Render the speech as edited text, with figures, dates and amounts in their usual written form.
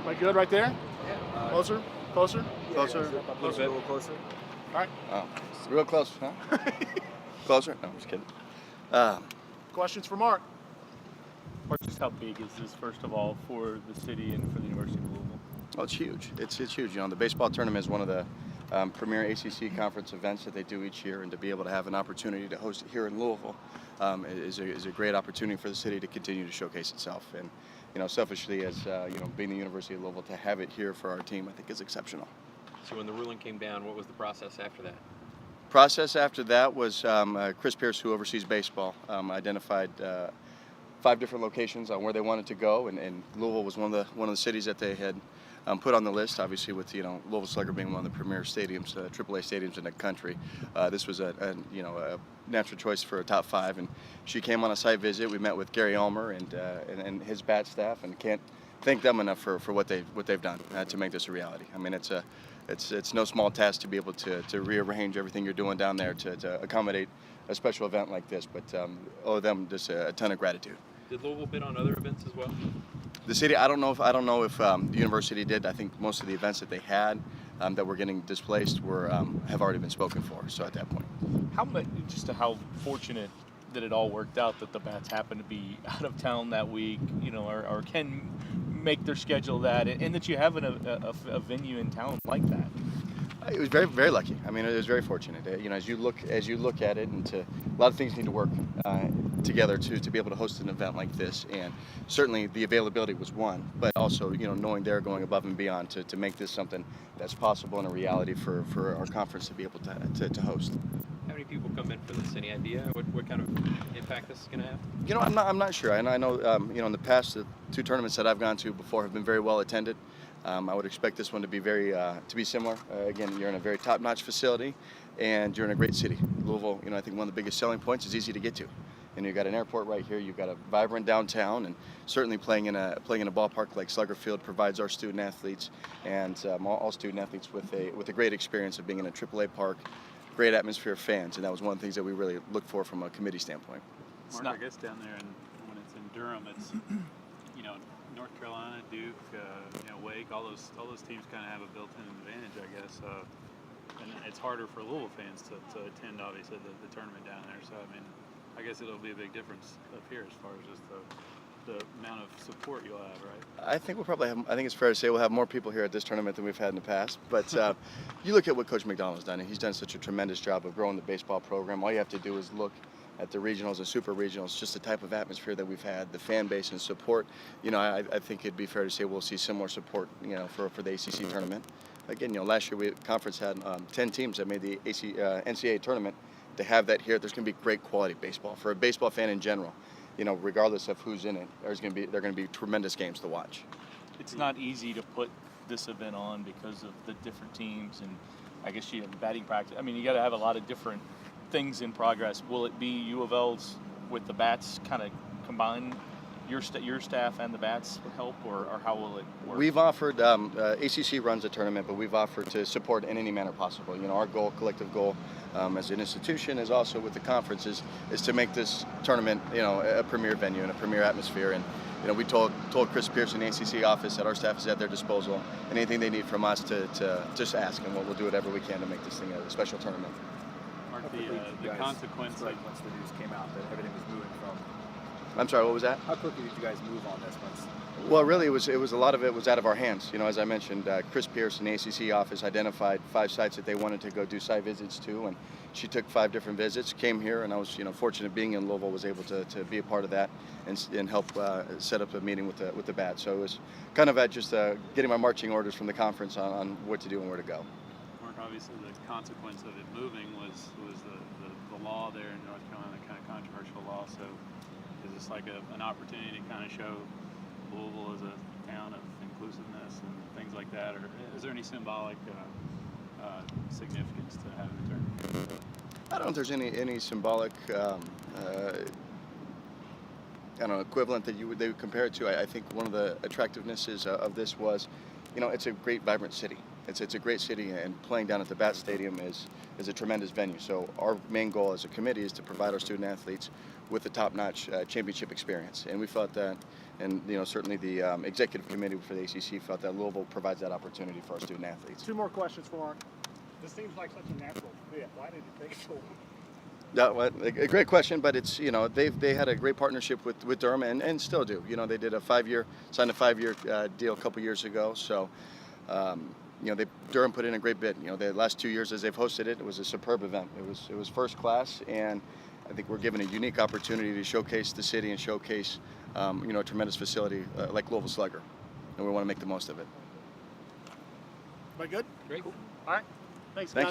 Am I good right there? Closer? Closer? Closer? A little closer. All right. Oh, real close, huh? Closer? No, I'm just kidding. Questions for Mark? Just how big is this, first of all, for the city and for the University of Louisville? Oh, it's huge. It's huge. You know, the baseball tournament is one of the premier ACC conference events that they do each year, and to be able to have an opportunity to host it here in Louisville is a great opportunity for the city to continue to showcase itself. And you know, selfishly, as you know, being the University of Louisville, to have it here for our team, I think is exceptional. So when the ruling came down, what was the process after that? Process after that was Chris Pierce, who oversees baseball, identified 5 different locations on where they wanted to go, and Louisville was one of the cities that they had put on the list. Obviously, with Louisville Slugger being one of the premier stadiums, AAA stadiums in the country, this was a natural choice for a top 5. And she came on a site visit. We met with Gary Ulmer and his bat staff, and can't thank them enough for what they've done to make this a reality. I mean, it's no small task to be able to rearrange everything you're doing down there to accommodate a special event like this. But owe them just a ton of gratitude. Did Louisville bid on other events as well? The city, I don't know if the university did. I think most of the events that they had that were getting displaced have already been spoken for. So at that point, How fortunate that it all worked out, that the Bats happened to be out of town that week, or can make their schedule that, and that you have a venue in town like that. It was very, very lucky. I mean, it was very fortunate. As you look at it, and a lot of things need to work together to be able to host an event like this. And certainly the availability was one, but also knowing they're going above and beyond to make this something that's possible and a reality for our conference to be able to host. How many people come in for this? Any idea what kind of impact this is going to have? I'm not sure. And I know in the past, the 2 tournaments that I've gone to before have been very well attended. I would expect this one to be to be similar. Again, you're in a very top-notch facility, and you're in a great city. Louisville, I think one of the biggest selling points is easy to get to. You've got an airport right here. You've got a vibrant downtown, and certainly playing in a ballpark like Slugger Field provides our student athletes and all student athletes with a great experience of being in a AAA park, great atmosphere of fans, and that was one of the things that we really look for from a committee standpoint. Mark, I guess down there, and when it's in Durham, it's North Carolina, Duke, Wake, all those teams kind of have a built-in advantage, I guess. And it's harder for Louisville fans to attend, obviously, the tournament down there. So I mean, I guess it'll be a big difference up here as far as just the amount of support you'll have, right? I think I think it's fair to say we'll have more people here at this tournament than we've had in the past. But you look at what Coach McDonald's done, and he's done such a tremendous job of growing the baseball program. All you have to do is look at the regionals and super regionals, just the type of atmosphere that we've had, the fan base and support. I think it'd be fair to say we'll see similar support, for the ACC tournament. Again, last year conference had 10 teams that made the NCAA tournament. To have that here, there's going to be great quality baseball for a baseball fan in general. Regardless of who's in it, they're going to be tremendous games to watch. It's not easy to put this event on because of the different teams, and I guess you have batting practice. I mean, you got to have a lot of different things in progress. Will it be U of L's with the Bats kind of combine your staff and the Bats help, or how will it work? We've offered, ACC runs a tournament, but we've offered to support in any manner possible. Our collective goal as an institution, is also with the conference, is to make this tournament, a premier venue and a premier atmosphere. And we told Chris Pierce in the ACC office that our staff is at their disposal, and anything they need from us to just ask, and we'll do whatever we can to make this thing a special tournament. Mark, the consequence, like once the news came out that everything was moving from. I'm sorry, what was that? How quickly did you guys move on this once? Well, really, it was a lot of it was out of our hands. As I mentioned, Chris Pierce in the ACC office identified 5 sites that they wanted to go do site visits to, and she took 5 different visits, came here, and I was fortunate being in Louisville, was able to be a part of that and help set up a meeting with the Bats. So it was kind of at just getting my marching orders from the conference on what to do and where to go. Mark, obviously the consequence of it moving was the law there in North Carolina, kind of controversial law. So is this like an opportunity to kind of show Louisville as a town of inclusiveness and things like that, or is there any symbolic significance to having the tournament? I don't know if there's any symbolic equivalent that they would compare it to. I think one of the attractivenesses of this was, it's a great, vibrant city. It's a great city, and playing down at the Bat Stadium is a tremendous venue. So our main goal as a committee is to provide our student athletes with the top-notch championship experience, and we felt that, and certainly the executive committee for the ACC felt that Louisville provides that opportunity for our student athletes. 2 more questions for Mark. This seems like such a natural fit. Why did it take so long? Yeah, well, a great question, but it's they had a great partnership with Durham and still do. They did signed a 5-year deal a couple years ago. So Durham put in a great bid. The last 2 years as they've hosted it, it was a superb event. It was first class, and I think we're given a unique opportunity to showcase the city and showcase a tremendous facility like Louisville Slugger, and we want to make the most of it. Everybody good? Great. All right. Thanks, Thank guys.